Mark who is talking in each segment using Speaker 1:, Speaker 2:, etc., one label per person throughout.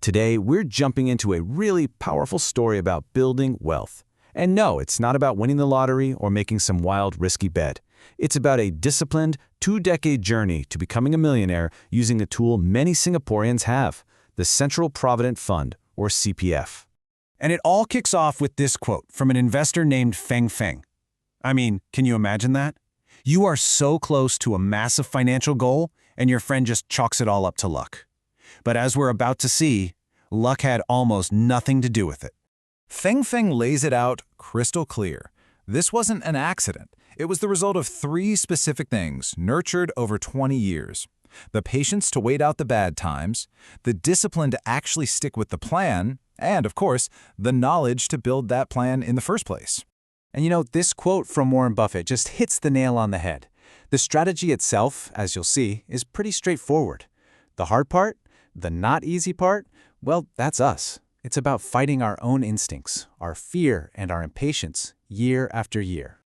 Speaker 1: Today, we're jumping into a really powerful story about building wealth. And no, it's not about winning the lottery or making some wild, risky bet. It's about a disciplined, two-decade journey to becoming a millionaire using a tool many Singaporeans have, the Central Provident Fund, or CPF.
Speaker 2: And it all kicks off with this quote from an investor named Feng Feng. I mean, can you imagine that? You are so close to a massive financial goal, and your friend just chalks it all up to luck. But as we're about to see, luck had almost nothing to do with it.
Speaker 3: Feng Feng lays it out crystal clear. This wasn't an accident. It was the result of three specific things nurtured over 20 years. The patience to wait out the bad times, the discipline to actually stick with the plan, and, of course, the knowledge to build that plan in the first place.
Speaker 4: And you know, this quote from Warren Buffett just hits the nail on the head. The strategy itself, as you'll see, is pretty straightforward. The hard part, the not easy part, well, that's us. It's about fighting our own instincts, our fear and our impatience, year after year.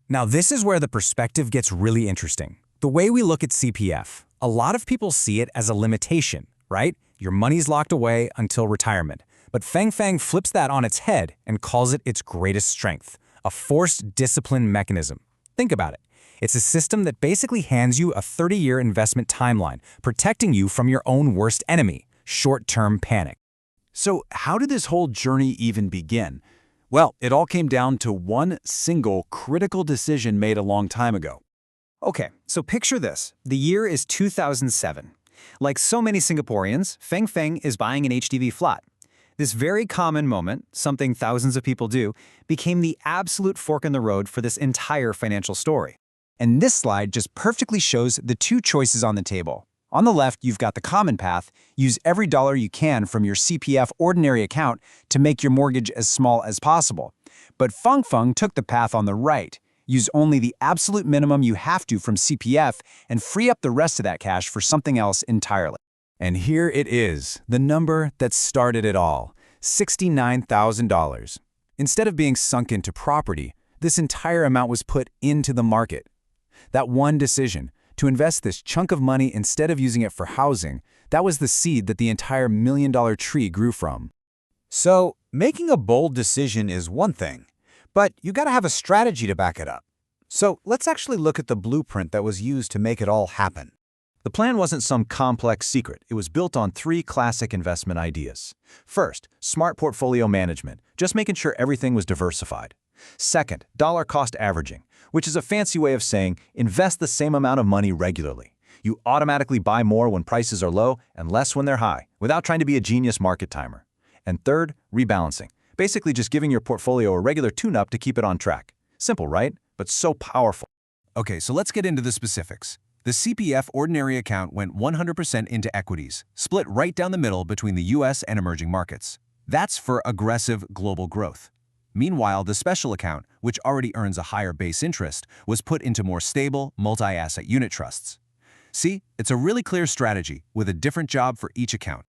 Speaker 2: Now, this is where the perspective gets really interesting. The way we look at CPF, a lot of people see it as a limitation, right? Your money's locked away until retirement. But Feng Feng flips that on its head and calls it its greatest strength, a forced discipline mechanism. Think about it. It's a system that basically hands you a 30-year investment timeline, protecting you from your own worst enemy, short-term panic.
Speaker 1: So how did this whole journey even begin? Well, it all came down to one single critical decision made a long time ago.
Speaker 5: Okay, so picture this. The year is 2007. Like so many Singaporeans, Feng Feng is buying an HDB flat. This very common moment, something thousands of people do, became the absolute fork in the road for this entire financial story. And this slide just perfectly shows the two choices on the table. On the left, you've got the common path. Use every dollar you can from your CPF ordinary account to make your mortgage as small as possible. But Feng Feng took the path on the right. Use only the absolute minimum you have to from CPF and free up the rest of that cash for something else entirely.
Speaker 3: And here it is, the number that started it all, $69,000. Instead of being sunk into property, this entire amount was put into the market. That one decision, to invest this chunk of money instead of using it for housing, that was the seed that the entire million-dollar tree grew from.
Speaker 6: So, making a bold decision is one thing, but you gotta have a strategy to back it up. So, let's actually look at the blueprint that was used to make it all happen.
Speaker 1: The plan wasn't some complex secret. It was built on three classic investment ideas. First, smart portfolio management, just making sure everything was diversified. Second, dollar-cost averaging, which is a fancy way of saying invest the same amount of money regularly. You automatically buy more when prices are low and less when they're high, without trying to be a genius market timer. And third, rebalancing, basically just giving your portfolio a regular tune-up to keep it on track. Simple, right? But so powerful.
Speaker 2: Okay, so let's get into the specifics. The CPF ordinary account went 100% into equities, split right down the middle between the US and emerging markets. That's for aggressive global growth. Meanwhile, the special account, which already earns a higher base interest, was put into more stable, multi-asset unit trusts. See, it's a really clear strategy with a different job for each account.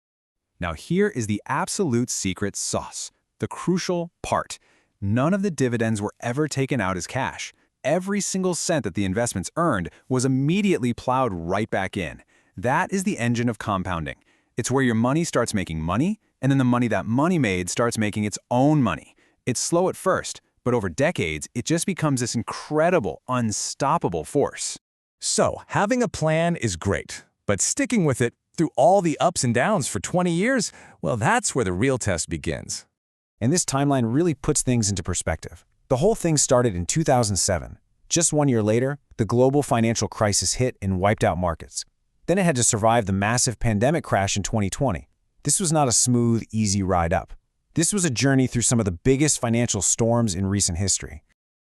Speaker 4: Now here is the absolute secret sauce, the crucial part. None of the dividends were ever taken out as cash. Every single cent that the investments earned was immediately plowed right back in. That is the engine of compounding. It's where your money starts making money, and then the money that money made starts making its own money. It's slow at first, but over decades, it just becomes this incredible, unstoppable force.
Speaker 3: So, having a plan is great, but sticking with it through all the ups and downs for 20 years, well, that's where the real test begins.
Speaker 4: And this timeline really puts things into perspective. The whole thing started in 2007. Just 1 year later, the global financial crisis hit and wiped out markets. Then it had to survive the massive pandemic crash in 2020. This was not a smooth, easy ride up. This was a journey through some of the biggest financial storms in recent history.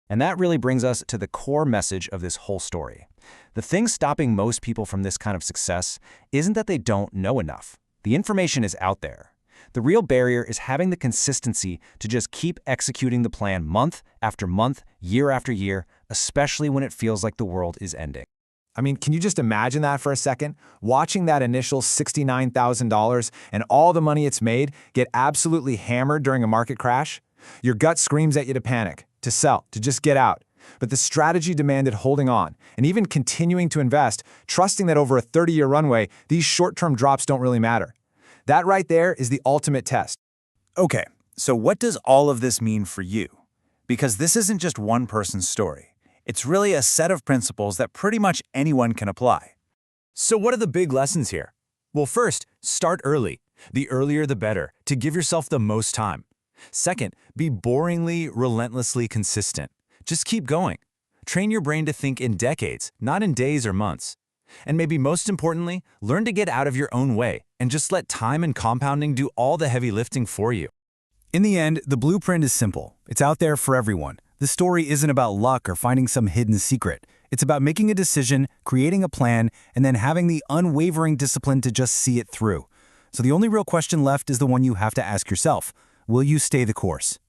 Speaker 5: And that really brings us to the core message of this whole story. The thing stopping most people from this kind of success isn't that they don't know enough. The information is out there. The real barrier is having the consistency to just keep executing the plan month after month, year after year, especially when it feels like the world is ending.
Speaker 6: I mean, can you just imagine that for a second? Watching that initial $69,000 and all the money it's made get absolutely hammered during a market crash? Your gut screams at you to panic, to sell, to just get out. But the strategy demanded holding on and even continuing to invest, trusting that over a 30-year runway, these short-term drops don't really matter. That right there is the ultimate test.
Speaker 3: Okay, so what does all of this mean for you? Because this isn't just one person's story. It's really a set of principles that pretty much anyone can apply.
Speaker 2: So what are the big lessons here? Well, first, start early. The earlier the better, to give yourself the most time. Second, be boringly, relentlessly consistent. Just keep going. Train your brain to think in decades, not in days or months. And maybe most importantly, learn to get out of your own way and just let time and compounding do all the heavy lifting for you. In the end, the blueprint is simple. It's out there for everyone. The story isn't about luck or finding some hidden secret. It's about making a decision, creating a plan, and then having the unwavering discipline to just see it through. So the only real question left is the one you have to ask yourself. Will you stay the course?